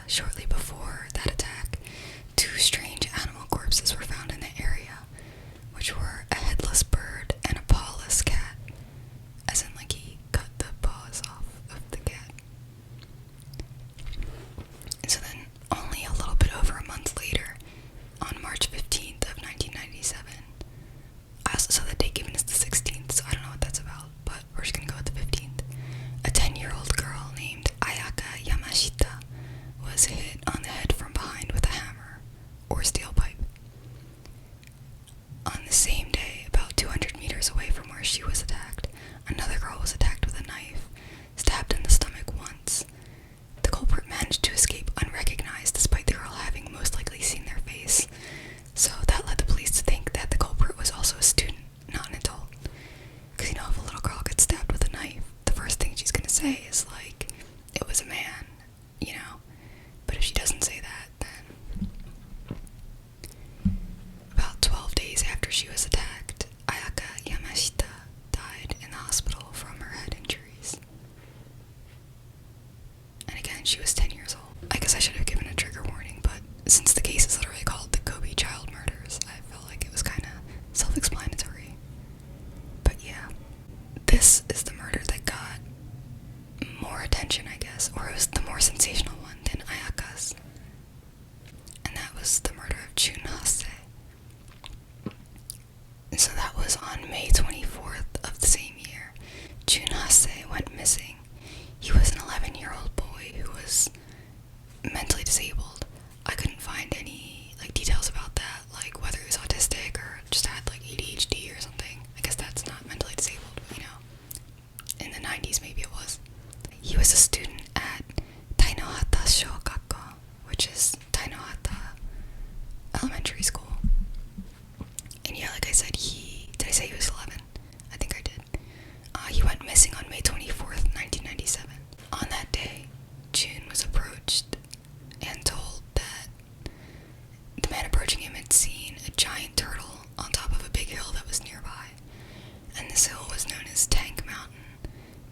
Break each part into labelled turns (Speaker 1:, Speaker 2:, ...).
Speaker 1: shortly before that attack, two strange animal corpses were found in the area, which were a headless bird and a pawless cat, as in like he cut the paws off of the cat. And so then, only a little bit over a month later, on March 15th of 1997, I also saw the date given as the 16th, so I don't know what that's about, but we're just gonna go with the 15th. A 10-year-old girl named Ayaka Yamashita was hit on the head from behind with a hammer, or steel pipe. On the same day, about 200 meters away from where she was attacked, another girl was attacked with a knife, stabbed in the stomach once. The culprit managed to escape unrecognized despite the girl having most likely seen their face, so that led the police to think that the culprit was also a student, not an adult. Because, if a little girl gets stabbed with a knife, the first thing she's gonna say is like, it was a man, But if she doesn't say that, then... About 12 days after she was attacked, Ayaka Yamashita died in the hospital from her head injuries. And again, she was 10 years old. I guess I should have given a trigger warning, but since the case is literally called the Kobe child murders, I felt like it was kind of self-explanatory. But yeah, this is the murder that got more attention, I guess, or it was the more sensational one than Ayaka's. And that was the murder of Jun Hase. And so that was on May 24th of the same year. Jun Hase went missing. He was an 11-year-old boy who was mentally disabled. I couldn't find any details about that, like whether he was autistic or just had ADHD or something. I guess that's not mentally disabled, but in the 90s maybe it was. He was a student at Tainohata Shokakko, which is Tainohata Elementary School. And yeah, like I said, did I say he was 11? I think I did. He went missing on May 24th, 1997. On that day, Jun was approached and told that the man approaching him had seen a giant turtle on top of a big hill that was nearby. And this hill was known as Tank Mountain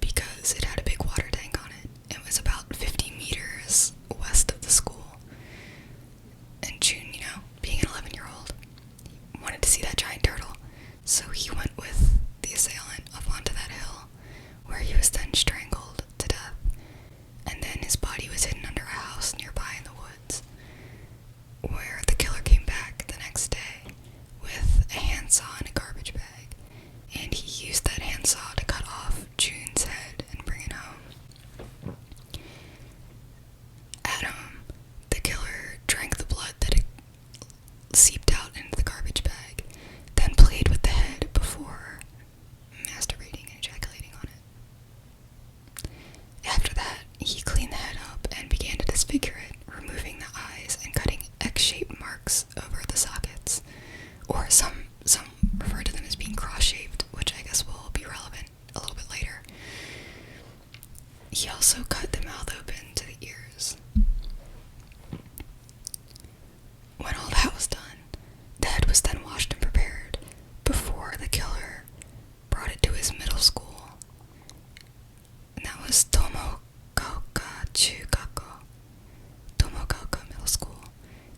Speaker 1: because it had a big water tank on it. It was about 50 meters west of the school. And Jun, being an 11-year-old, wanted to see that giant turtle. So he went with the assailant up onto that hill, where he was then strangled to death. And then his body was hidden under a house nearby in the woods, where the killer came back the next day with a handsaw and a garbage bag. And he used that handsaw to cut off Jun's head and bring it home. At home, the killer drank the blood that had seeped out into the garbage bag, then played with the head before masturbating and ejaculating on it. After that, he cleaned the head up and began to disfigure it, removing the eyes and cutting X-shaped marks over the sockets, or some refer to them as being cross-shaped, which I guess will be relevant a little bit later. He also cut the mouth open to the ears. When all that was done, the head was then washed and prepared before the killer brought it to his middle school. And that was Tomogaoka Middle School.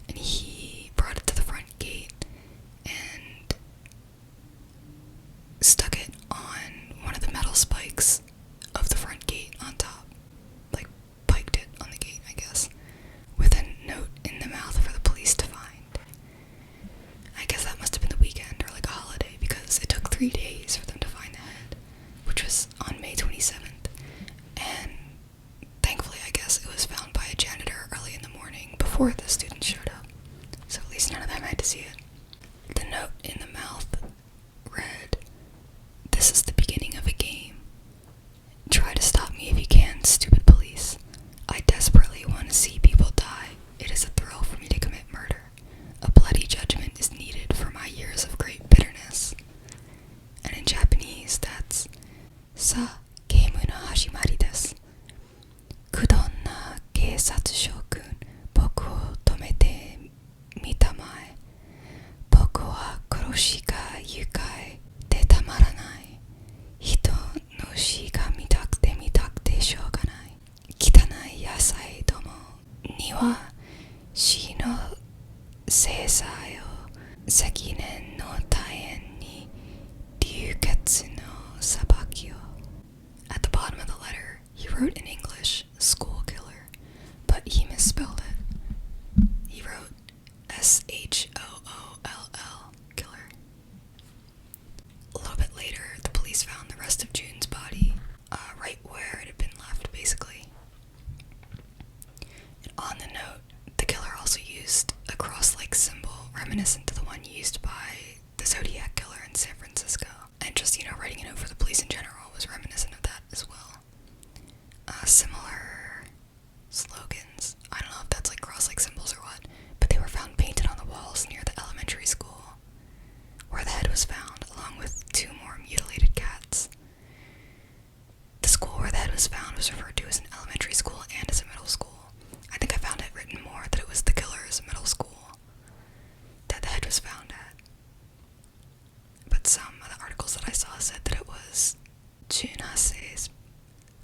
Speaker 1: And he brought it to the front gate and stuck it on one of the metal spikes of the front gate on top. Piked it on the gate, I guess, with a note in the mouth for the police to find. I guess that must have been the weekend or a holiday, because it took 3 days for them to find the head, which was on May 27th. And thankfully, I guess, it was found by a janitor early in the morning before the students showed up. So at least none of them had to see it. The note in the mouth read, "This is the beginning of a game. Try to stop me if you can, stupid police. I desperately want to see people die. It is a thrill for me to commit murder. A bloody judgment is needed for my years of great bitterness." And in Japanese, that's "Sa geimu no hashimari desu. Kudonna keisatsu shokun boku o tomete 死の制裁を積年の大変に流血の裁きを. At the bottom of the letter, he wrote in English, school killer, but he misspelled it. He wrote SHOOLL, killer. A little bit later, the police found the rest of Jun's body, right where it had been left, basically. And on the note, the killer also used a cross-like symbol reminiscent to the one used by the Zodiac killer in San Francisco. And just, writing a note for the police in general was reminiscent of that as well. Similar slogans, I don't know if that's like cross-like symbols or what, but they were found painted on the walls near the elementary school, where the head was found, along with 2 more mutilated cats. The school where the head was found was referred to as an elementary school and as a middle school. I think I found it written more that it was the killer's middle school that the head was found at. But some of the articles that I saw said that it was Jun Hase's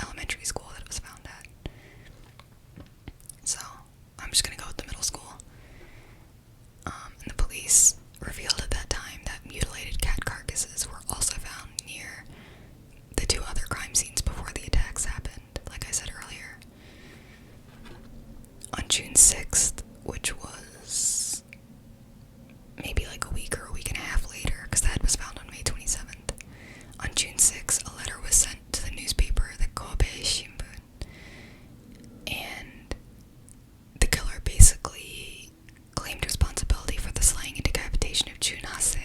Speaker 1: elementary school that it was found at. So, I'm just gonna go with the middle school. And the police revealed at that time that mutilated cat carcasses were also found near the 2 other crime scenes before the attacks happened, like I said earlier. On June 6th, which was maybe like a week or a week and a half later, because the head was found on May 27th, on June 6th, a letter was sent to the newspaper, the Kobe Shimbun, and the killer basically claimed responsibility for the slaying and decapitation of Jun Hase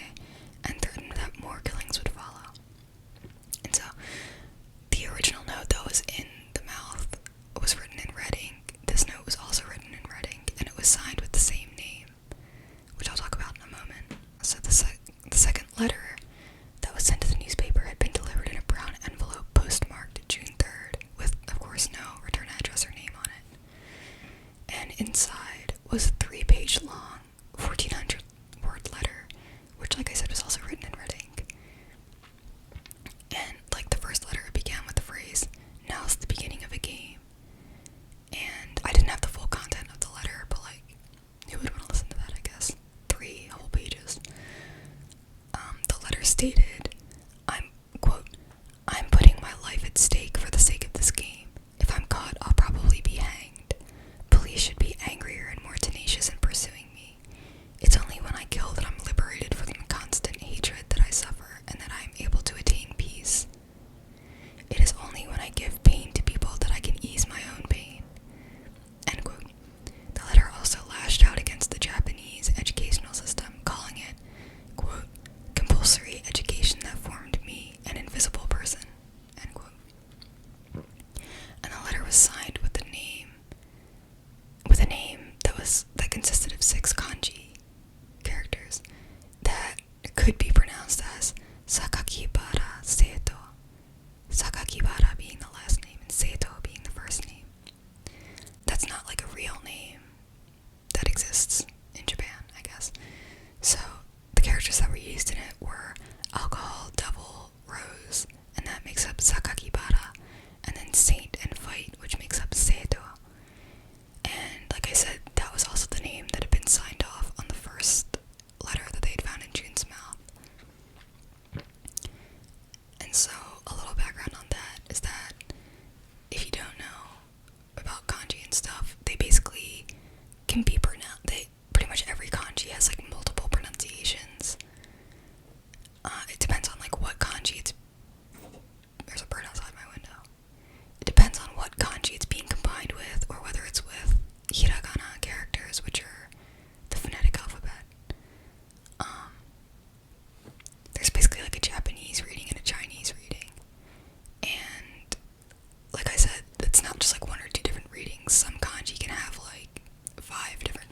Speaker 1: and threatened that more killings would follow. And so, the original note that was in the mouth was written in red ink. This note was also written in red ink, and it was signed with the same name, which I'll talk about in a moment. So the second letter that was sent to the newspaper had been delivered in a brown envelope postmarked June 3rd, with, of course, no return address or name on it. And inside was a 3-page long, 1,400-word letter, which, like I said, was also written in red ink. And like the first letter, it began with the phrase, "Now's the beginning of a game." And I didn't have the full content of the letter, but like, who would want to listen to that, I guess? 3 whole pages. The letter stated, quote, "I'm putting my life at stake for the sake of this game. If I'm caught, I'll probably be hanged. Police should be angrier and more tenacious in pursuing me. It's only when I kill that I'm liberated from the constant hatred that I suffer and that I am able to attain peace. It is only when I give pain to people that I can ease my own pain." End quote. The letter also lashed out against the Japanese educational system, calling it, quote, "compulsory education that formed me, an invisible person." End quote. And the letter was signed with a name that consisted of 6 kanji characters that could be pronounced as Sakakibara Seito. Sakakibara being the last name and Seito being the first name. That's not like a real name that exists in Japan, I guess. So the characters that were used in it were Alcohol, Devil, Rose, and that makes up Sakakibara, and then Saint and Fight, which makes up Seito. And like I said, that was also the name that had been signed off on the first letter that they had found in Jun's mouth. And so, a little background on that is that if you don't know about kanji and stuff, they basically can be pronounced. Pretty much every kanji has like multiple pronunciations. It depends on like what kanji it's. There's a bird outside my window. It depends on what kanji it's being combined with, or whether it's with hiragana characters, which are the phonetic alphabet. There's basically like a Japanese reading and a Chinese reading. And like I said, it's not just like 1 or 2 different readings. Some kanji can have like 5 different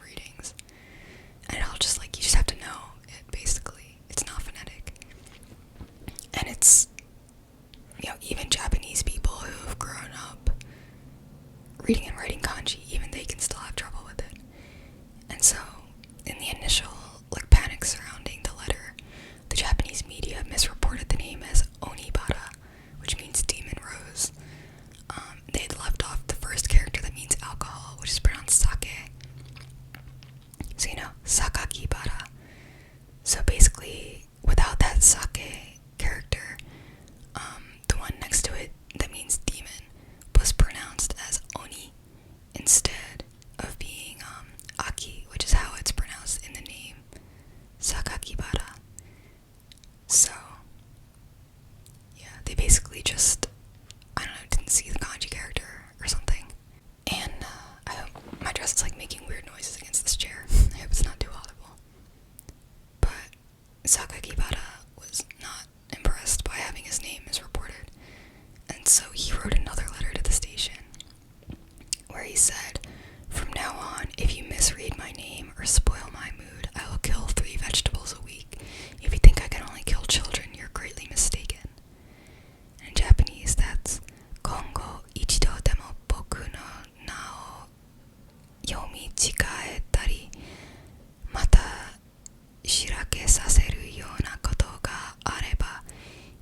Speaker 1: けさせるようなことがあれば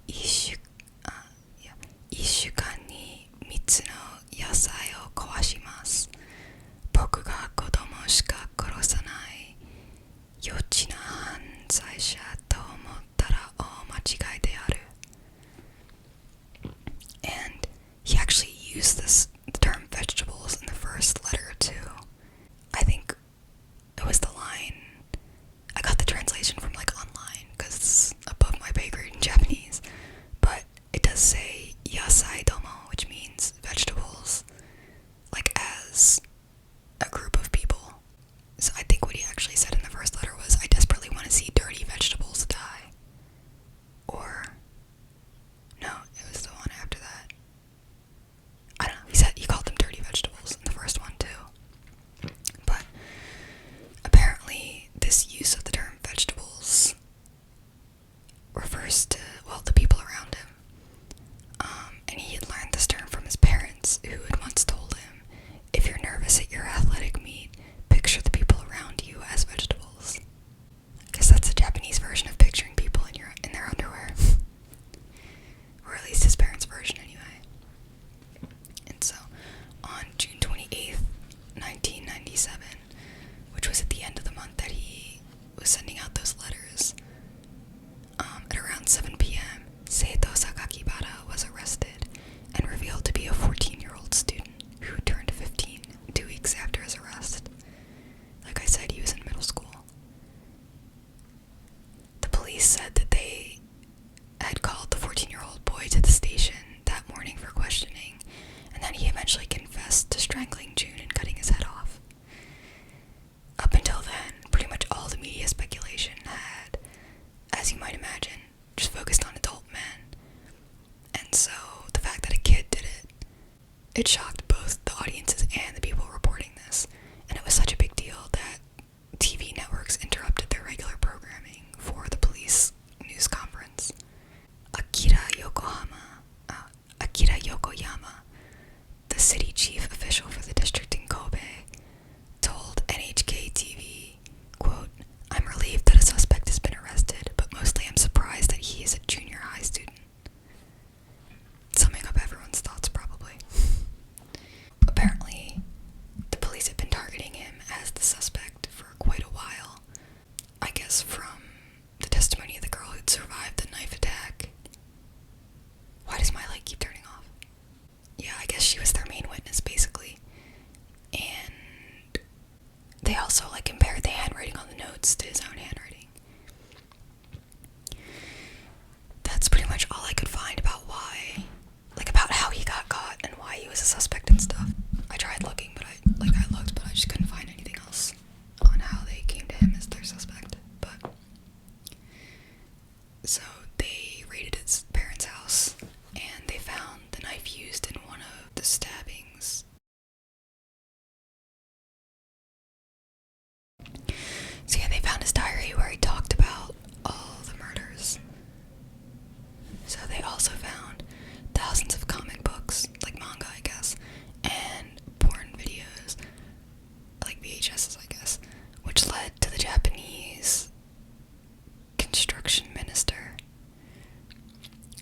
Speaker 1: 1週間に3つの野菜を壊します。僕が子供しか殺さない幼稚な犯罪者と思ったら大間違いである。And he actually used the term vegetables in the first letter too. I think it was the line, I got the translation from like online because it's above my pay grade in Japanese, but it does say yasai domo, which means vegetables, like as a group of people. So I think what he actually said in the first letter was, I desperately want to see dirty vegetables die. Or, no, it was the one after that. I don't know, he called them dirty vegetables in the first one too. But apparently this use of the term vegetables refers to, well, the people around him. And he had learned this term from his parents, who had once told him, if you're nervous at your athletic meet, picture the people around you as vegetables. I guess that's a Japanese version of picturing people in their underwear. Or at least his parents' version anyway. And so, on June 28th, 1997, which was at the end of the month that he was sending out those letters, at around 7 p.m., Seito Sakakibara was arrested and revealed to be a 14-year-old student who turned 15 2 weeks after his arrest. Like I said, he was in middle school. The police said that they had called the 14-year-old boy to the station that morning for questioning, and then he eventually confessed to strangling Jun and cutting his head off. Up until then, pretty much all the media speculation had, as you might imagine, just focused on adult men. And so the fact that a kid did it shocked both the audiences and the people reporting this. And it was such a big deal that TV networks interrupted their regular programming for the police news conference. Akira Yokoyama, the city chief official for the district in Kobe, told NHK TV, quote, I'm relieved that a suspect has been arrested, but mostly I'm surprised that he is a junior high student. Summing up everyone's thoughts, probably. Apparently, the police had been targeting him as the suspect for quite a while. I guess from the testimony of the girl who'd survived the knife attack. Why does my light keep turning off? Yeah, I guess she was their main witness, basically. And they also, like, compared the handwriting on the notes to his own handwriting. That's pretty much all I could find about about how he got caught and why he was a suspect and stuff. I tried looking, but I looked, but I just couldn't find anything else on how they came to him as their suspect. But, so they raided his parents' house, and they found the knife used in one of the stabbings. So yeah, they found his diary where he talked about all the murders. So they also found thousands of comic books, like manga, I guess, and porn videos, like VHSs, I guess, which led to the Japanese construction minister,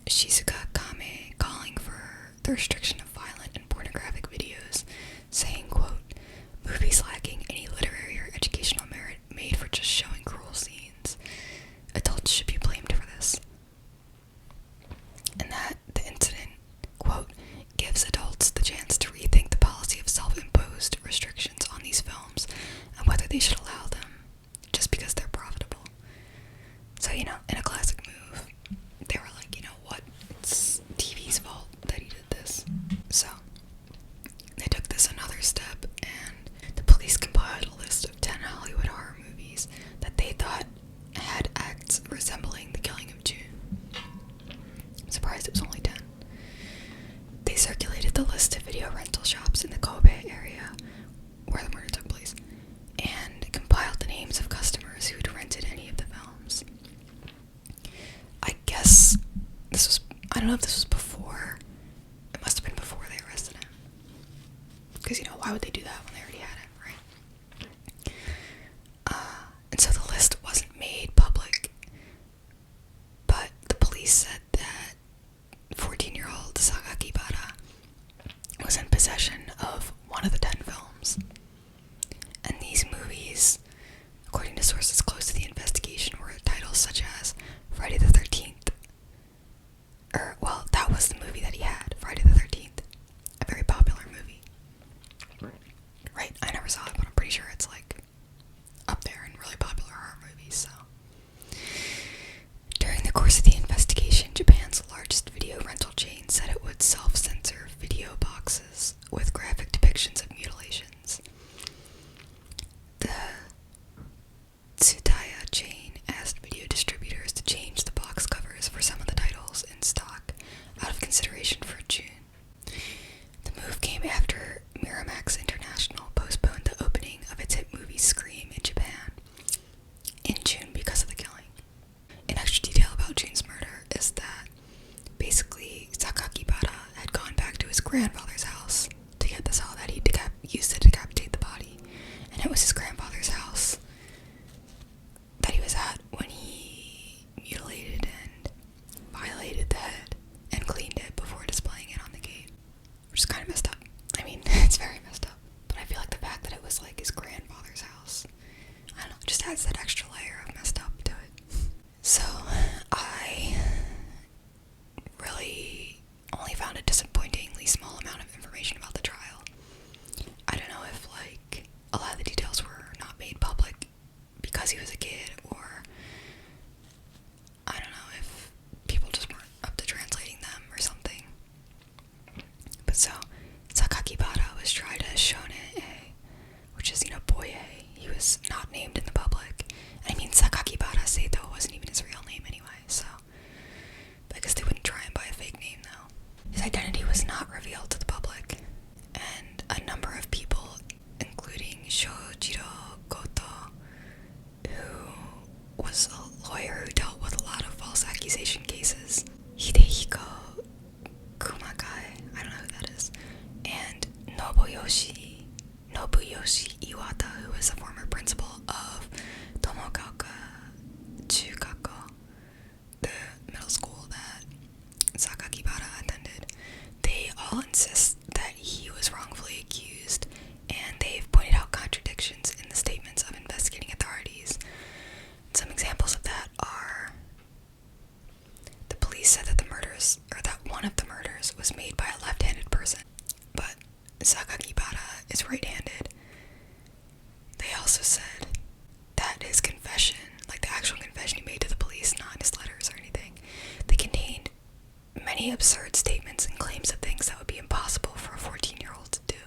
Speaker 1: Shizuka Kame, calling for the restriction of violent and pornographic videos, saying, quote, movies lacking any literary or educational merit made for just showing cruel scenes. Adults should be blamed for this. And that the incident, quote, gives adults the chance to rethink the policy of self-imposed restrictions on these films and whether they should allow them just because they're profitable. So, in a classic move, they were like, you know what, it's TV's fault that he did this. So, they took this another step, and the police compiled a list of 10 Hollywood horror movies that they thought had acts resembling the killing of Jun. I'm surprised it was only 10. They circulated the list to video rental shops in the Kobe area where the murder took place, and compiled the names of customers who'd rented any of the films. I guess I don't know if this was before, it must have been before they arrested him. Because, why would they do that when they already had him, right? And so the list wasn't made public according to sources close to the investigation, were titles such as Friday the 13th. Well, that was the movie that he had, Friday the 13th. A very popular movie. Right? I never saw it, but I'm pretty sure it's like up there in really popular horror movies, so. During the course of the investigation, Japan's largest video rental chain said it would self-censor video boxes with graphic depictions of mutilations. The Tsutaya chain asked video distributors to change the box covers for some of the titles in stock out of consideration for June. The move came after Miramax International postponed the opening of its hit movie Scream in Japan in June because of the killing. An extra detail about Jun's murder is that basically Sakakibara had gone back to his grandfather's house to get the saw that he used to decapitate the body, and it was his grandfather's house that he was at when he mutilated and violated the head and cleaned it before displaying it on the gate, which is kind of messed up. I mean, it's very messed up, but I feel like the fact that it was like his grandfather's house, I don't know, just adds that extra layer of messed up to it. So, I really only found a disappointingly small amount of information about the trial. I don't know if, like, a lot of the details were not made public because he was a kid, or I don't know if people just weren't up to translating them or something. But so, Sakakibara was tried as Shone, which is, boy A. He was not named in the public. I mean, Sakakibara Seito wasn't even his real name anyway, so I guess they wouldn't try and buy a fake name, though. His identity was not revealed to the public, and a number of people, including Shojiro Goto, who was a lawyer who dealt with a lot of false accusation cases, Hidehiko Kumagai, I don't know who that is, and Nobuyoshi Iwata, who was a former principal of Tomogaoka Chugako, the middle school that Sakakibara attended. They all insist that he was wrongfully accused, and they've pointed out contradictions in the statements of investigating authorities. Some examples of that are the police said that that one of the murders was made by a left-handed person, but Sakakibara is right-handed. They also said that his confession, like the actual confession he made to the police, not his letters or anything, they contained many absurd statements and claims of things that would be impossible for a 14-year-old to do.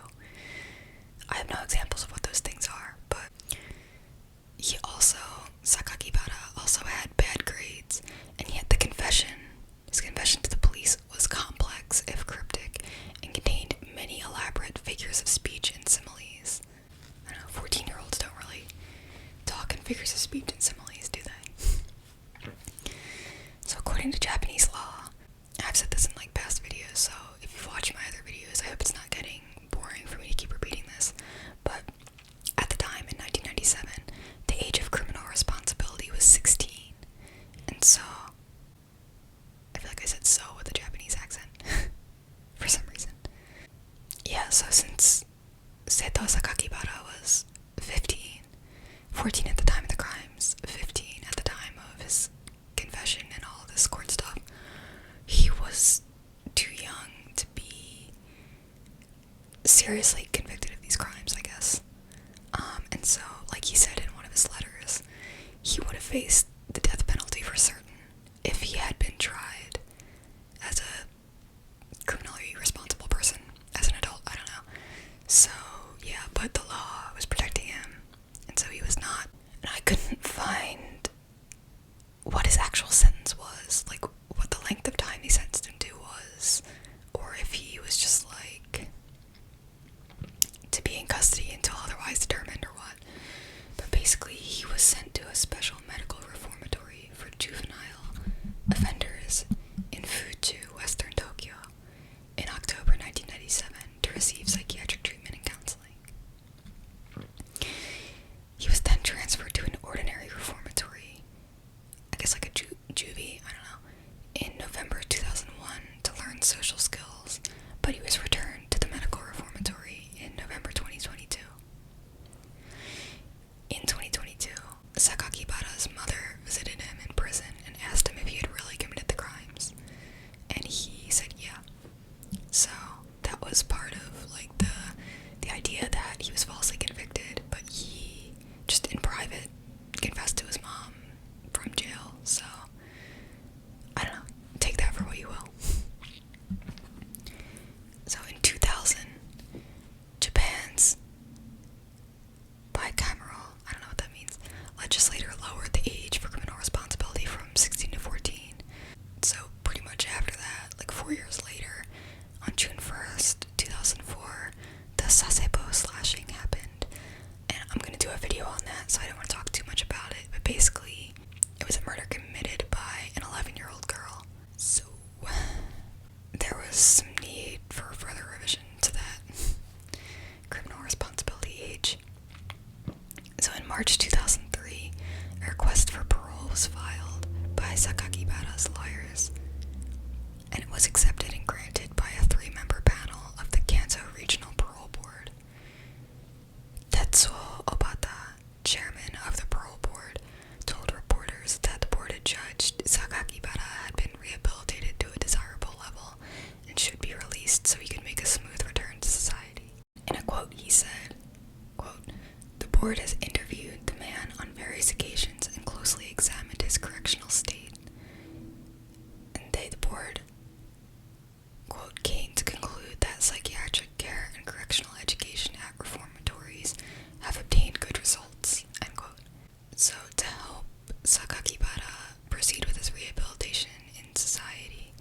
Speaker 1: I have no examples of what those things are, but Sakakibara also had bad grades, and yet his confession to the police was complex, if cryptic, and contained many elaborate figures of speech and similes. I don't know, 14-year-olds don't really talk in figures of speech and similes, do they? So according to Japanese law, I've said this in like past videos, so if you've watched my other videos, I hope it's not getting boring for me to keep repeating this, but at the time, in 1997, the age of criminal responsibility was 16, and so, I feel like I said so with a Japanese accent, for some reason. Yeah, so since Seto Sakakibara was 14 at the time of the crimes, 15 at the time of his confession and all of this court stuff, he was too young to be seriously convicted of these crimes, I guess. And so, like he said in one of his letters, he would have faced the death penalty for certain if he had been tried as a criminally responsible person, as an adult, I don't know. So, yeah, but the law was protecting him, and so he was not. And I couldn't find what his actual sentence was, like what the length of time they sentenced him to was, or if he was just like to be in custody until otherwise determined or what. But basically he was sent to a special medical reform on that, so I don't want to talk too much about it, but basically, it was a murder committed by an 11-year-old girl. So, there was some need for further revision to that criminal responsibility age. So in March 2003, a request for parole was filed by Sakakibara's lawyers, and it was accepted and granted by a 3-member panel of the Kanto Regional Parole Board. Tetsuo Obata, chairman of the parole board, told reporters that the board had judged Sakakibara had been rehabilitated to a desirable level and should be released so he could make a smooth return to society. In a quote, he said, quote, "The board has interviewed the man on various occasions and closely examined his correctional state. And the board, quote, came to conclude that psychiatric care and correctional education at reformatories have obtained good results," end quote. So to help Sakakibara proceed with his rehabilitation in society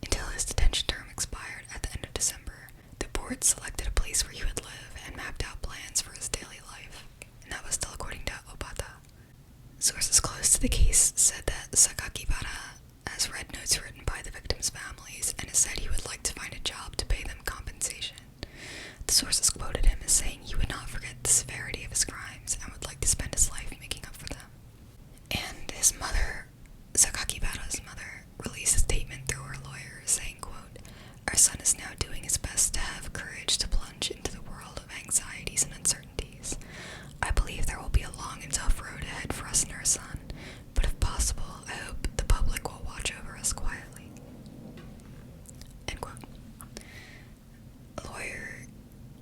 Speaker 1: until his detention term expired at the end of December, the board selected a place where he would live and mapped out plans for his daily life, and that was still according to Obata. Sources close to the case said that Sakakibara has read notes written by the victims' families and has said he would like to find a job to pay them compensation. The sources quoted him as saying he would not forget the severity of his crimes and would like to spend his life making up for them. And his mother, Sakakibara's mother, released a statement through her lawyer saying, quote, "Our son is now doing his best to have courage to plunge into the world of anxieties and uncertainties. I believe there will be a long and tough road ahead for us and our son, but if possible, I hope the public will watch over us quietly." End quote. Lawyer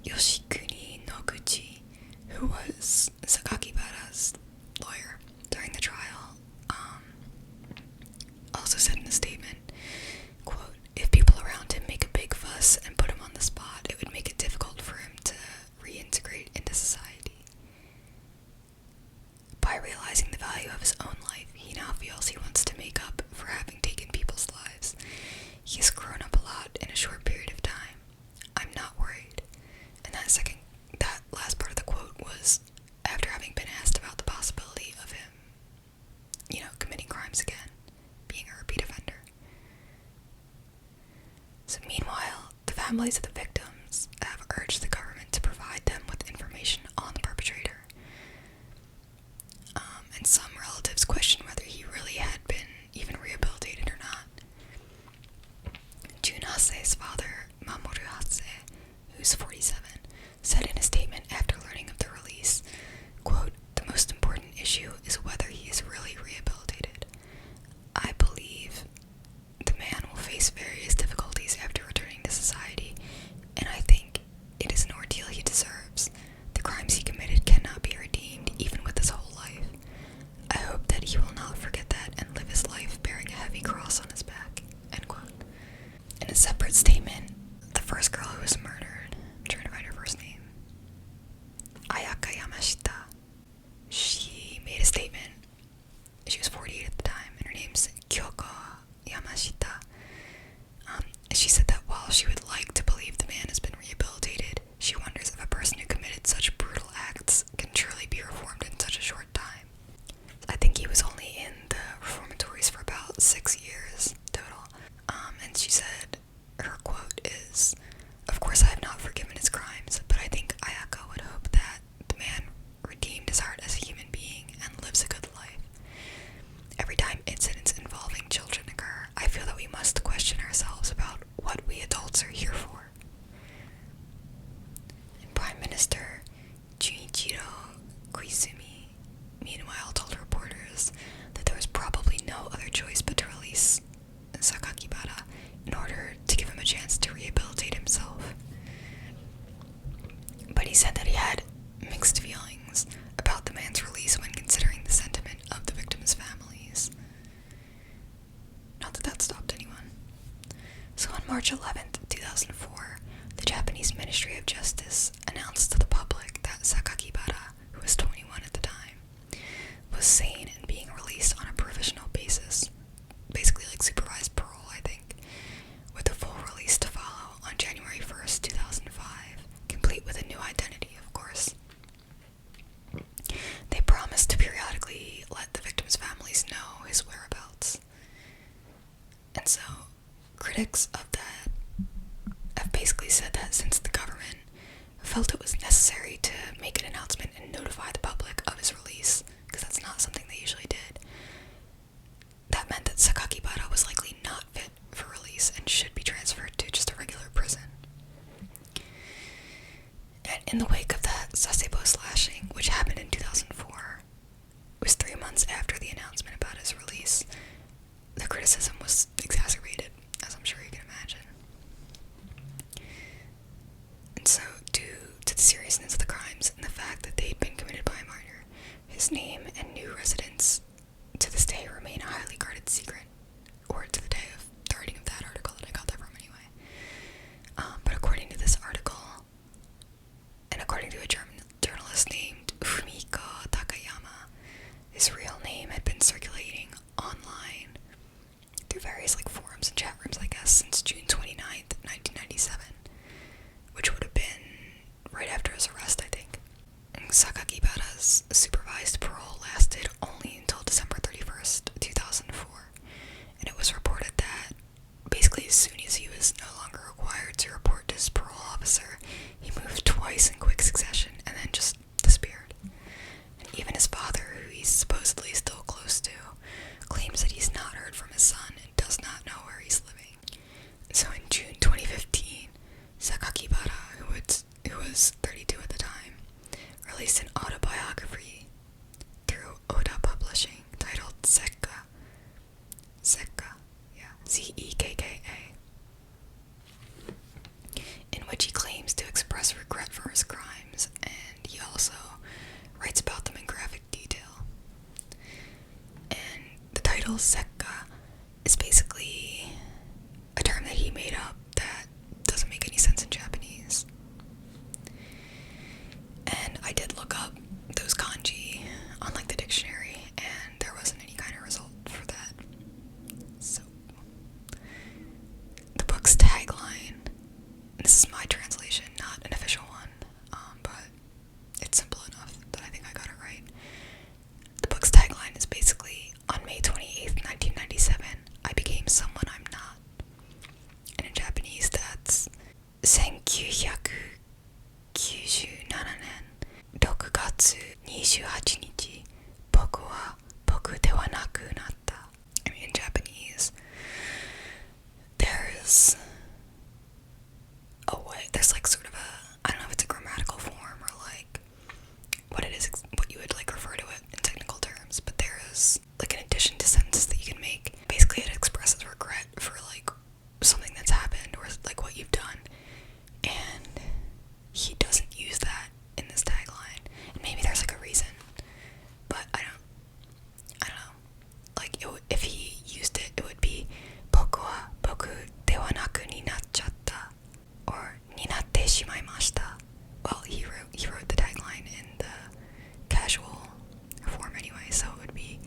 Speaker 1: Yoshikuni Noguchi, who was Sakakibara's lawyer during the trial, also said in a statement, quote, "If people around him make a big fuss and put him on the spot, it would make it difficult for him to reintegrate into society. By realizing the value of his own life, he now feels he wants to make up for having taken people's lives. He has grown up a lot in a short period of time. I'm not worried." And that last part of the quote was after having been asked about the possibility of him, committing crimes again, being a repeat offender. So meanwhile, the families of the victims have urged the government to provide them with information on the perpetrator. And some relatives question whether he really had been even rehabilitated or not. Jun Hase's father, Mamoru Hase, who's 47, said in a statement after learning of the release, quote, "The most important issue is whether he is really rehabilitated. I believe the man will face various difficulties after returning to society, and I think it is an ordeal he deserves. The crimes he committed cannot be redeemed, even with his whole life. I hope that he will not forget that and live his life bearing a heavy cross on his back," end quote. In a separate statement, the first girl who was murdered, I'm trying to find her first name, Ayaka Yamashita, she made a statement. She was 48 at the time, and her name's Kyoko Yamashita. She said that while she would like to believe the man has been rehabilitated, she wonders if a person who committed such brutal acts can truly be reformed in such a short time. I think he was only in the reformatories for about 6 years total. And she said, her quote is, "Of course I have not forgiven his crimes, but I think Ayaka would hope that the man redeemed his heart as a human being and lives a good life. Every time incidents involving children occur, I feel that we must question ourselves about what we adults are here for." And Prime Minister Junichiro Koizumi, meanwhile, told reporters that there was probably no other choice but to release Sakakibara in order to give him a chance to rehabilitate himself. But he said that he had mixed feelings about the man's release when considering the sentiment of the victims' families. Not that that stopped anyone. So on March 11th, 2004, the Japanese Ministry of Justice announced to the public that Sakakibara, who was 21 at the time, was sane and being released on a provisional basis, basically like supervised parole, I think, with a full release to follow on January 1st, 2005, complete with a new identity, of course. Critics of that have basically said that since the government felt it was necessary to make an announcement and notify the public of his release, because that's not something they usually did, that meant that Sakakibara was likely not fit for release and should be transferred to just a regular prison. And in the wake of that Sasebo slashing, which happened in 2004, was 3 months after the announcement about his release, the criticism was exacerbated, as I'm sure you can imagine. And so, due to the seriousness of the crimes and the fact that they'd been committed by a minor, his name and new residence to this day remain a highly guarded secret, or to the day of the writing of that article that I got that from anyway. But according to this article, and according to a German journalist named Fumiko Takayama, his real name had been circulating online through various forums and chat rooms, I guess, since June 29th, 1997, which would have been right after his arrest, I think. And Sakakibara's supervised parole lasted only until December 31st, 2004, and it was reported that basically as soon as he was no longer required to report to his parole officer, he moved twice in quick succession and then just disappeared. And even his father, who he's supposedly still close to, claims that he's not heard from his son and does not know where he's living. So in June 2015, Sakakibara, who was 32 at the time, released an autobiography through Oda Publishing titled Sekka, Zekka, in which he claims to express regret for his crimes, and he also writes about them in graphic detail. And the title Sekka is basically a term that he made up that doesn't make any sense in Japanese. And I did look up those kanji on the dictionary, and there wasn't any kind of result for that. So the book's tagline, and this is my translation, not an official one, but it's simple enough that I think I got it right. The book's tagline is basically, on May 28th, 1997, I became someone I'm not. And in Japanese, that's 1997年6月28日、僕は僕ではなくなった。I mean, in Japanese, there's a way, there's sort of I don't know if it's a grammatical form or what it is, what you would refer to it in technical terms, but there is an addition to sentences that you can make. Basically, it expresses regret for something that's happened or what you've done, and he doesn't use that in this tagline. And maybe there's a reason, but I don't know. If he used it, it would be boku wa boku de wa naku ni nachatta, or ni natte shimaimashita. Well, he wrote the tagline in the casual form anyway, so it would be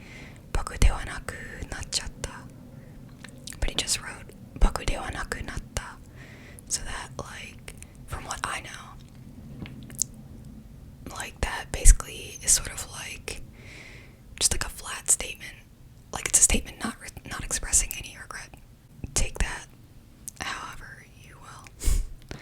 Speaker 1: boku de wa naku nachatta. But he just wrote boku de wa naku natta, so that from what I know, that basically is sort of just a flat statement. It's a statement not expressing any regret. Take that however you will.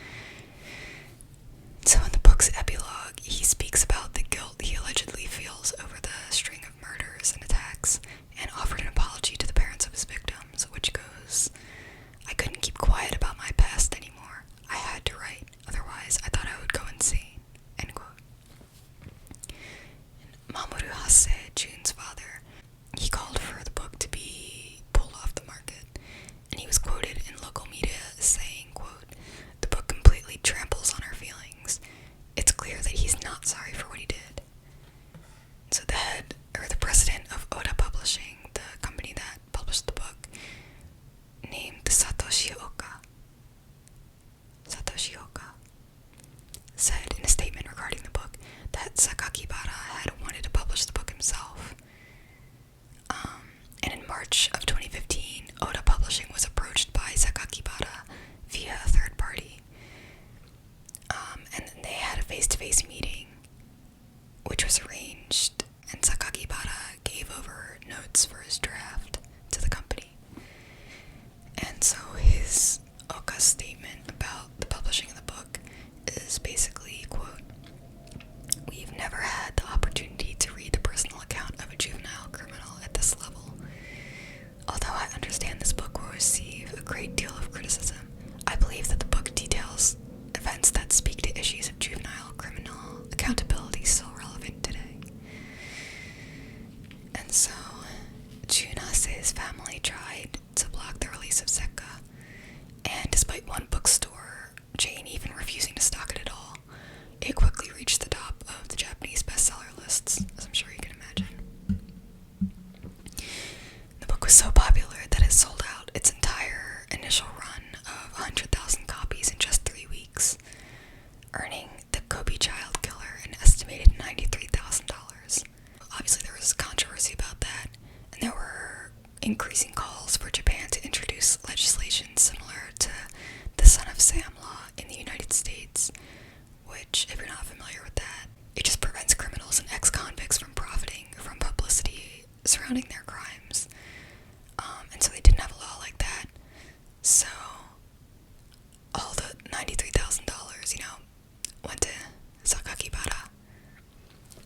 Speaker 1: So in the book's epilogue, he speaks about the guilt he allegedly feels over the string of murders and attacks, and offered an apology to the parents of his victims, which goes, I couldn't keep quiet about my past anymore. I had to write, otherwise I thought I would go insane. End quote. Mamoru Hase, Jun's father, he called for the book to be pulled off the market, and he was quoted in local media as saying, quote, the book completely tramples on our feelings. It's clear that he's not sorry for what he did. So the president of Oda Publishing, the company that published the book, named Satoshi Oka, said in a statement regarding the book that Sakakibara had wanted to publish the book himself, And so, Jun Hase's family tried to block the release of Sekka, and despite one bookstore chain even refusing to stock it at all, it quickly reached the top of the Japanese bestseller lists, as I'm sure you can imagine. The book was so popular that it sold out its entire initial run of 100,000 copies in just 3 weeks, earning the Kobe child killer an estimated $93,000. Obviously, there was controversy about that, and there were increasing calls for Japan to introduce legislation similar to the Son of Sam law in the United States, which, if you're not familiar with that, it just prevents criminals and ex-convicts from profiting from publicity surrounding their crimes. And so they didn't have a law like that. So all the $93,000, went to Sakakibara.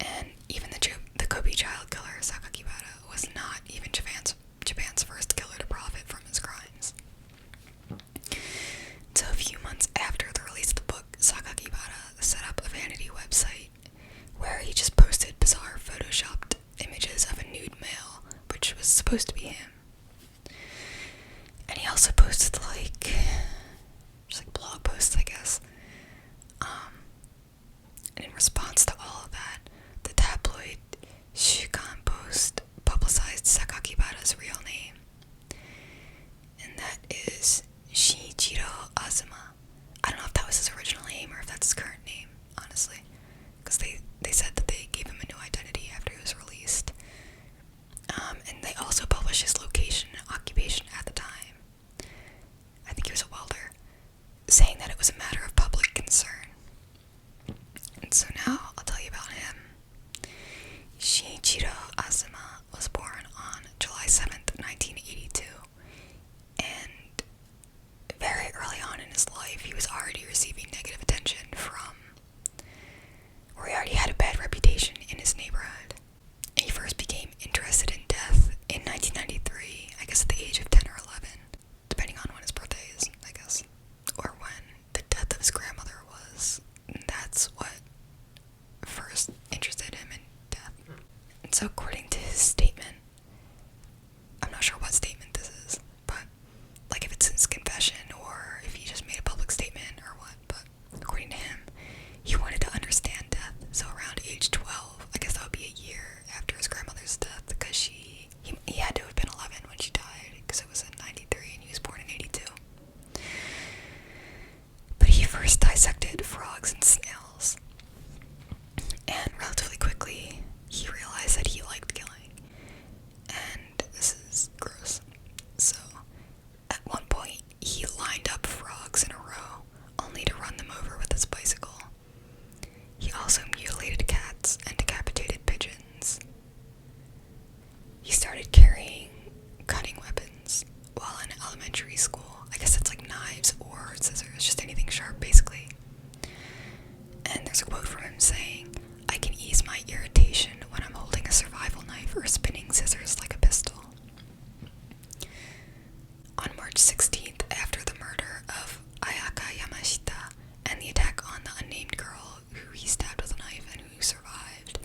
Speaker 1: And even the Kobe child killer, Sakakibara, was not even Japan's first killer to profit from his crimes. So a few months after the release of the book, Sakakibara set up a vanity website where he just posted bizarre photoshopped images of a nude male, which was supposed to be him. And he also posted just blog posts, I guess. And in response to all of that, the tabloid Shukan Post publicized Sakakibara's real name. And that is Shinichiro Azuma. I don't know if that was his original name or if that's his current name, honestly. Because they said that they gave him a new identity after he was released. And they also published his location and occupation at the time. I think he was a welder, saying that it was a matter of public concern. And so now I'll tell you about him. Shinichiro Azuma was born on July 7th, 1982, and very early on in his life, he was already receiving negative attention or he already had a bad reputation in his neighborhood. And he first became interested in death in 1993, I guess at the age of 10 or 11, depending on when his birthday is, I guess, or when the death of his grandmother was. And that's what first interested him in death. And so according to his statement, I'm not sure what statement this is, but if it's his confession or if he just made a public statement or what, but according to him, he wanted to understand death. So around age 12, I guess that would be a year after his grandmother's death, because he had to have been 11 when she died, because it was in 93 and he was born in 82. But he first dissected frogs and snails, and relatively quickly he realized that he liked killing. And this is gross. So at one point he lined up frogs in a row only to run them over with his bicycle. He also mutilated cats and decapitated pigeons. He started carrying cutting weapons while in elementary school. I guess it's like knives or scissors, just anything sharp, basically. And there's a quote from him saying, "I can ease my irritation when I'm holding a survival knife or spinning scissors like a pistol." On March 16th, after the murder of Ayaka Yamashita and the attack on the unnamed girl who he stabbed with a knife and who survived,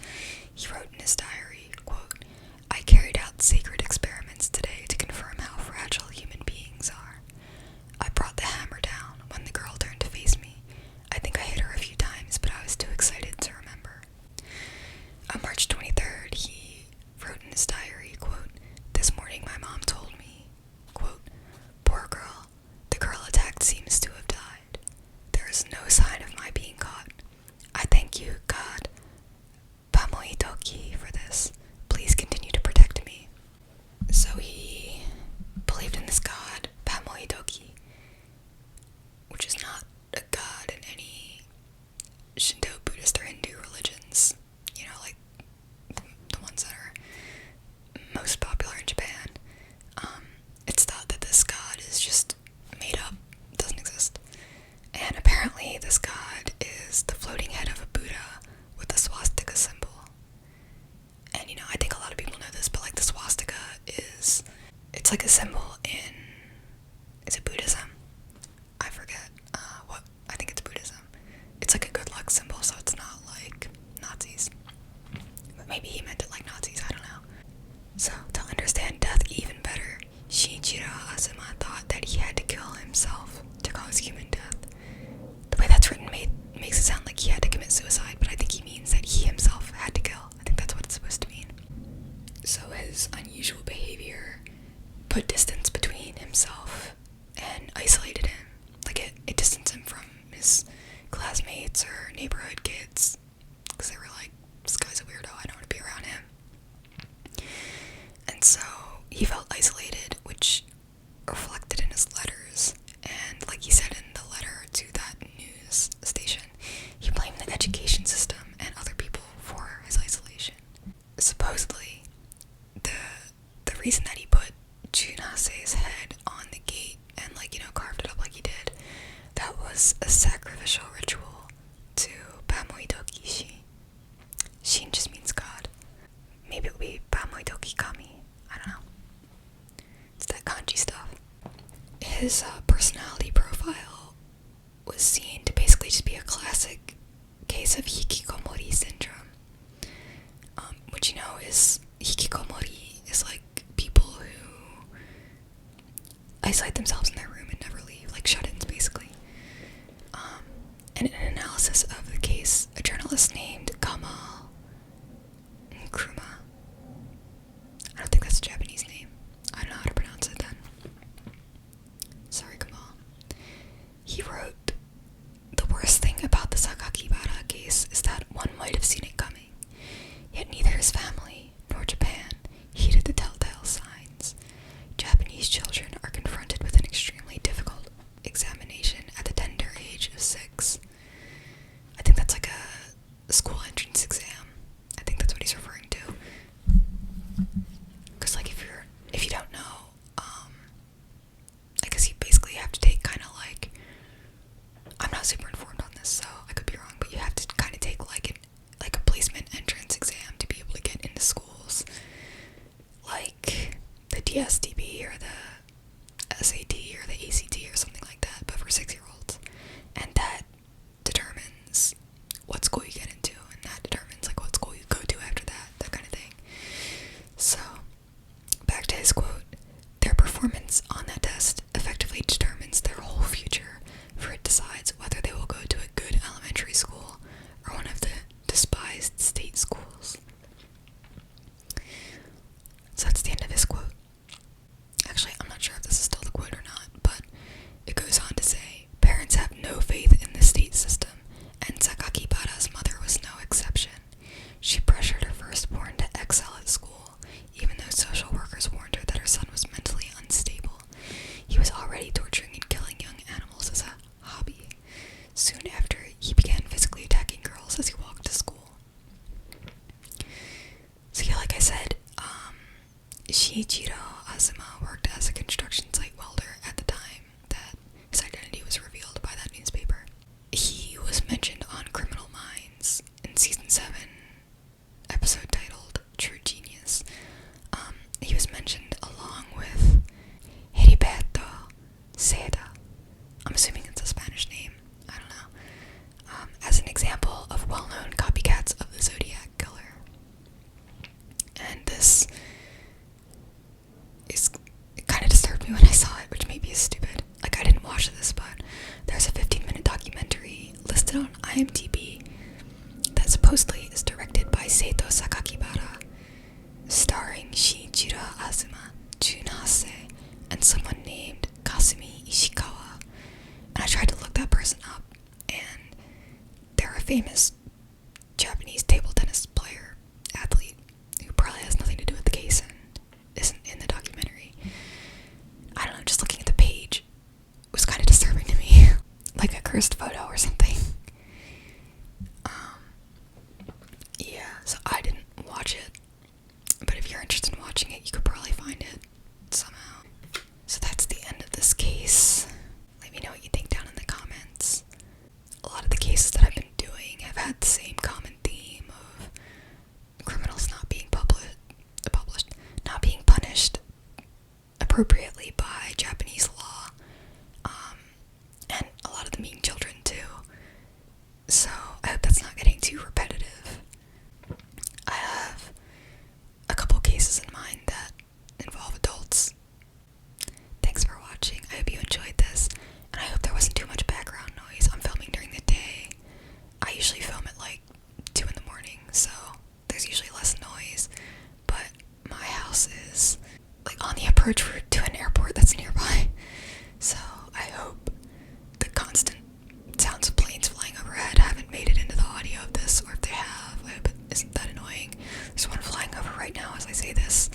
Speaker 1: he wrote in his diary, quote, "I carried out sacred experiments today to confirm how fragile human beings are. I brought the hammer down when the girl turned to face me. I think I hit her a few times, but I was too excited to remember." On March 23rd, he wrote in his diary, quote, "This morning my mom told me, quote, poor girl, the girl attacked seems to have died. There is no sign of my being caught. I thank you, God, Pamoitoki, for this. Please continue to protect me." So he believed in this god, Pamoitoki, which is not a god in any Shinto, Buddhist, or Hindu religions, like the ones that are most popular in Japan. It's thought that this god is just made up, doesn't exist. And apparently this god is the floating head of a Buddha with a swastika symbol. And I think a lot of people know this, but the swastika it's like a symbol in, is it Buddhism? I forget, I think it's Buddhism. It's like a good luck symbol, so it's not like Nazis. But maybe he meant it like Nazis, I don't know. his unusual behavior put distance between himself and isolated him. Like, it distanced him from his classmates or neighborhood kids, because they were like, this guy's a weirdo, I don't want to be around him. And so he felt isolated, which reflected in his letters. And like he said in the letter to that news station, he blamed the education system and other people for his isolation. Supposedly, the reason that he put Jun Hase's head on the gate and, like, carved it up like he did, that was a sacrificial ritual to Bamoidoki Shi. Shin just means God. Maybe it would be Bamoidoki Kami. I don't know. It's that kanji stuff. His personality profile was seen to basically just be a classic case of hikikomori syndrome. Which, is hikikomori is like people who isolate themselves in their room and never leave, like shut-ins basically. And in an analysis of the case, a journalist named Kamal Nkrumah, I don't think that's a Japanese name, I don't know how to pronounce it then, sorry Kamal, he wrote, "The worst thing about the Sakakibara case is that one might have seen it coming, yet neither his family nor Japan heeded the telltale signs. Japanese children are confronted with an extremely difficult examination at the tender age of 6. I think that's like a school entrance exam. I think that's what he's referring to. Because, like, if you don't know, I guess you basically have to take kind of like, I'm not super informed on this, so I could be wrong, but you have to kind of take like a placement entrance exam to be able to get into schools, like the DSDB or the SAT or the ACT or something like that, but for 6-year-olds. And that determines what school you get into, and that determines like what school you go to after that kind of thing. So, back to his quote, "Their performance on that test effectively determines their whole future, for it decides whether they will go to a good elementary school or one of the despised state schools." So that's the end of his quote. Actually, I'm not sure if this is still the quote or not, but it goes on to say, "Parents have no faith in the state system, and Sakakibara's mother was no exception. She pressured her firstborn to excel at school, even though social workers warned her that her son was mentally unstable. He was already torturing and killing young animals as a hobby. Soon after, he began physically attacking girls as he walked to school." So yeah, like I said, Shiichiro Azuma worked as a construction site welder at the time that his identity was revealed by that newspaper. He was mentioned on Criminal Minds in season 7, episode titled True Genius. He was mentioned along with Heriberto Seda, I'm assuming it's a Spanish name, I don't know, as an example of well-known copycats of the Zodiac Killer. And this it kind of disturbed me when I saw it, which maybe is stupid. Like, I didn't watch this, but there's a 15-minute documentary listed on IMDb that supposedly is directed by Seito Sakakibara, starring Shiichiro Azuma, Jun Hase, and someone named Kasumi Ishikawa. And I tried to look that person up, and they're a famous Japanese table tennis player, athlete, who probably has nothing to do with the case and isn't in the documentary. I don't know, just looking at the page was kind of disturbing to me. Like a cursed photo or something. Yeah, so I didn't watch it. But if you're interested in watching it, you could probably find it somehow. So that's the end of this case. Let me know what you think down in the comments. A lot of the cases that I've been doing have had the same common theme of criminals not being not being punished appropriately by Japanese law, and a lot of them being children too. So I hope that's not getting too repetitive. I have a couple cases in mind that involve adults. Thanks for watching. I hope you enjoyed this, and I hope there wasn't too much background noise. I'm filming during the day. I usually film at like 2 in the morning, so there's usually less noise, but my house approach to an airport that's nearby. So I hope the constant sounds of planes flying overhead haven't made it into the audio of this, or if they have, I hope it isn't that annoying. There's one flying over right now as I say this.